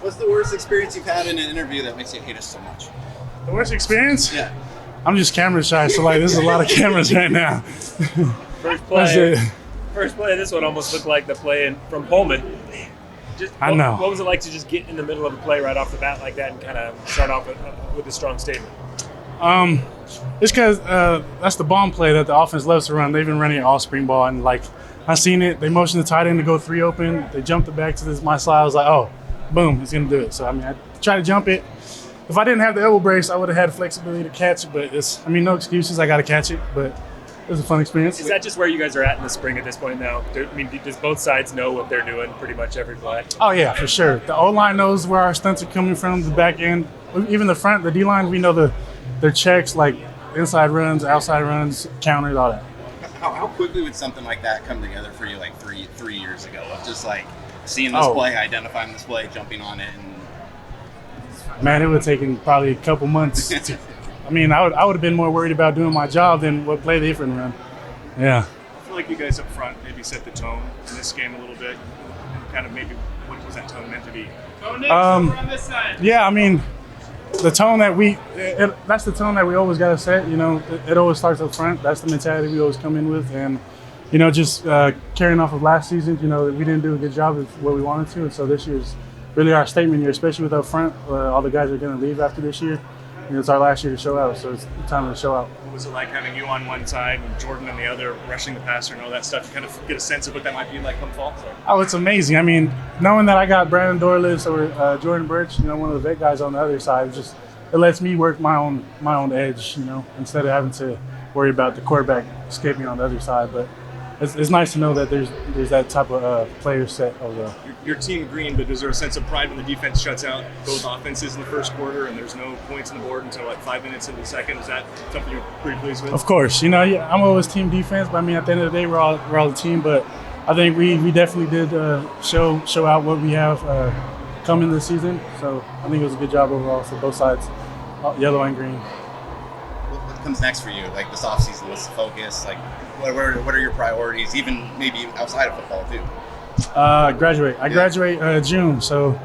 What's the worst experience you've had in an interview that makes you hate us so much? The worst experience? Yeah. I'm just camera shy, so like there's a lot of cameras right now. First play of this one almost looked like the play from Pullman. I know. What was it like to just get in the middle of a play right off the bat like that and kind of start off with a strong statement? It's because that's the bomb play that the offense loves to run. They've been running it all spring ball, and like I seen it. They motioned the tight end to go 3 open. They jumped it back to my slide. I was like, oh, boom, he's gonna do it. So I mean, I tried to jump it. If I didn't have the elbow brace, I would have had flexibility to catch it. But no excuses. I got to catch it. But it was a fun experience. Is that just where you guys are at in the spring at this point now? Does both sides know what they're doing pretty much every play? Oh yeah, for sure. The O-line knows where our stunts are coming from. The back end, even the front, the D-line, we know their checks, like inside runs, outside runs, counters, all that. How quickly would something like that come together for you, like three years ago? Of just like seeing this play, identifying this play, jumping on it, and man, it would have taken probably a couple months. I mean, I would have been more worried about doing my job than what play they can run. Yeah. I feel like you guys up front maybe set the tone in this game a little bit. And kind of maybe what was that tone meant to be? Yeah, I mean, the tone that that's the tone that we always got to set. You know, it always starts up front. That's the mentality we always come in with. And, you know, just carrying off of last season, you know, we didn't do a good job of what we wanted to. And so this year's really our statement year, especially with up front. All the guys are going to leave after this year. You know, it's our last year to show out, so it's time to show out. What was it like having you on one side and Jordan on the other, rushing the passer and all that stuff? You kind of get a sense of what that might be like come fall? Oh, it's amazing. I mean, knowing that I got Brandon Dorlitz or Jordan Birch, you know, one of the vet guys on the other side, it lets me work my own edge, you know, instead of having to worry about the quarterback escaping on the other side. But it's nice to know that there's that type of player set over there. Your team green, but is there a sense of pride when the defense shuts out both offenses in the first quarter and there's no points on the board until like 5 minutes into the second? Is that something you're pretty pleased with? Of course. You know, yeah, I'm always team defense, but I mean, at the end of the day, we're all a team. But I think we definitely did show out what we have coming this season. So I think it was a good job overall for both sides, yellow and green. What comes next for you? Like this offseason, what's the focus? Like what are your priorities, even maybe outside of football too? Graduate. I graduate June, so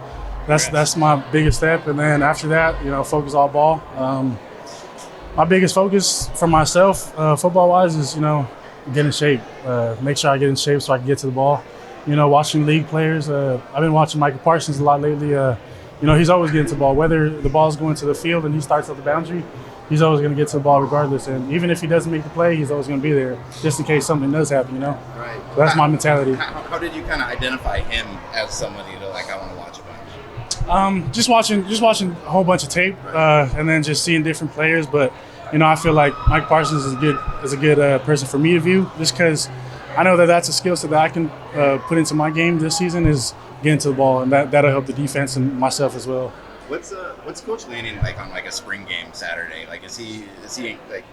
that's my biggest step. And then after that, you know, focus all ball. My biggest focus for myself, football-wise, is, you know, get in shape. Make sure I get in shape so I can get to the ball. You know, watching league players. I've been watching Michael Parsons a lot lately. You know, he's always getting to the ball. Whether the ball's going to the field and he starts at the boundary, he's always going to get to the ball regardless. And even if he doesn't make the play, he's always going to be there just in case something does happen, you know? Right. So that's my mentality. How did you kind of identify him as somebody to, like, I want to watch a bunch? Just watching a whole bunch of tape, and then just seeing different players. But, you know, I feel like Mike Parsons is a good person for me to view, just because I know that that's a skill set that I can put into my game this season, is getting to the ball, and that'll help the defense and myself as well. What's Coach Lanning like on like a spring game Saturday? Like is he like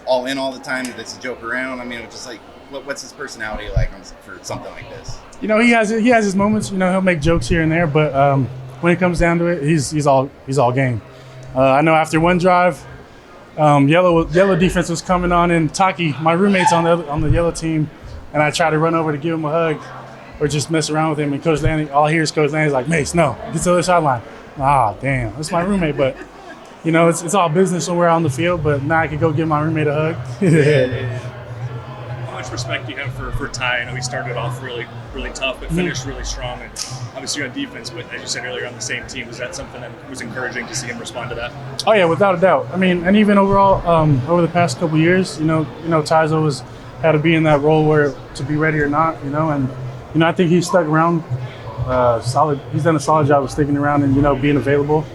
all in all the time? Does he joke around? I mean, it's just like what's his personality like for something like this? You know, he has his moments. You know, he'll make jokes here and there, but when it comes down to it, he's all game. I know after one drive, yellow defense was coming on, and Taki, my roommate's on the yellow team, and I tried to run over to give him a hug or just mess around with him, and Coach Lanning, all I hear is Coach Lanning's like, Mase, no, get to the other sideline. Ah, damn, that's my roommate, but you know, it's all business when we're on the field, but now I could go give my roommate a hug. How much respect do you have for Ty? I know he started off really, really tough, but finished really strong, and obviously on defense, but as you said earlier, on the same team. Was that something that was encouraging to see him respond to that? Oh yeah, without a doubt. I mean, and even overall, over the past couple of years, you know, Ty's always had to be in that role where to be ready or not, you know, and you know, I think he's stuck around. Solid. He's done a solid job of sticking around and, you know, being available.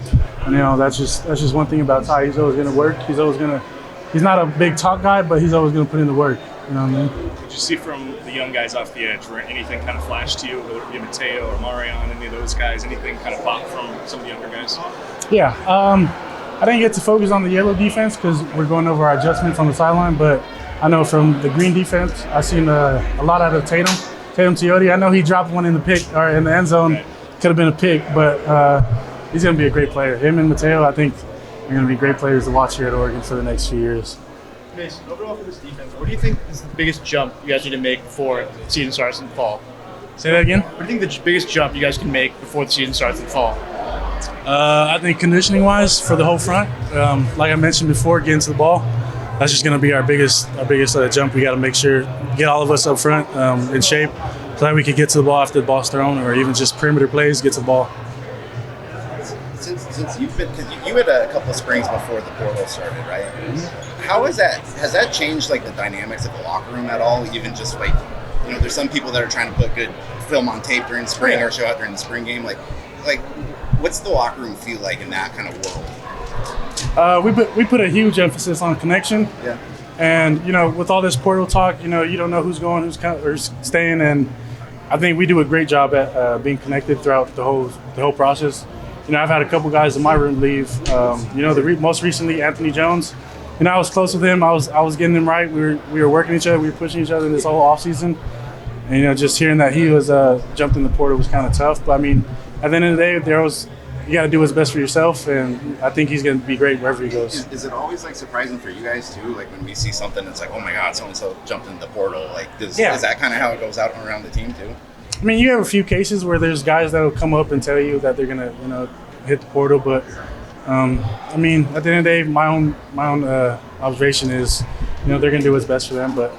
And, you know, that's just one thing about Ty. He's always going to work. He's not a big talk guy, but he's always going to put in the work. You know what I mean? Did you see from the young guys off the edge, were anything kind of flash to you, whether it be Mateo or Marion, any of those guys, anything kind of pop from some of the younger guys? Yeah. I didn't get to focus on the yellow defense because we're going over our adjustments on the sideline, but I know from the green defense, I've seen a lot out of Tatum Teote. I know he dropped one in the pick or in the end zone. Could have been a pick, but he's going to be a great player. Him and Mateo, I think, are going to be great players to watch here at Oregon for the next few years. Overall for this defense, what do you think is the biggest jump you guys need to make before the season starts in the fall? Say that again. What do you think the biggest jump you guys can make before the season starts in fall? I think conditioning-wise for the whole front, like I mentioned before, getting to the ball, that's just going to be our biggest jump. We got to make sure get all of us up front in shape so that we could get to the ball after the ball's thrown, or even just perimeter plays, get to the ball. Since you've been, because you had a couple of springs before the portal started, right? How has that changed like the dynamics of the locker room at all? Even just like, there's some people that are trying to put good film on tape during spring or show out during the spring game. Like what's the locker room feel like in that kind of world? We put a huge emphasis on connection. Yeah. And with all this portal talk, you don't know who's going, who's staying, and I think we do a great job at being connected throughout the whole process. I've had a couple guys in my room leave. Most recently, Anthony Jones. I was close with him. I was getting him right. We were working each other. We were pushing each other this whole offseason. And just hearing that he was jumped in the portal was kind of tough. But I mean, at the end of the day, you got to do what's best for yourself, and I think he's going to be great wherever he goes. Is it always like surprising for you guys too? Like when we see something that's like, oh my God, so and so jumped in the portal. Like, is that kind of how it goes out around the team too? I mean, you have a few cases where there's guys that will come up and tell you that they're going to, hit the portal. But I mean, at the end of the day, my own observation is, they're going to do what's best for them. But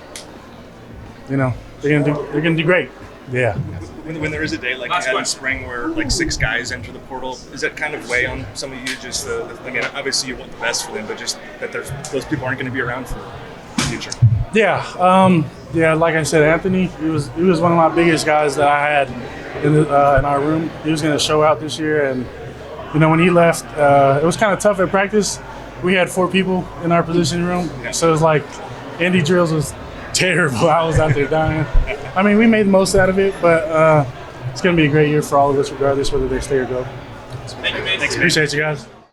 they're going to do great. Yeah. When there is a day like you had in spring where like 6 guys enter the portal, is that kind of weigh on some of you? Just obviously you want the best for them, but just that those people aren't going to be around for the future. Yeah. Like I said, Anthony, he was one of my biggest guys that I had in our room. He was going to show out this year, and when he left, it was kind of tough at practice. We had 4 people in our position room, so it was like Indy drills was terrible. I was out there dying. I mean, we made the most out of it, but it's going to be a great year for all of us, regardless whether they stay or go. Thank you, man. Appreciate you guys.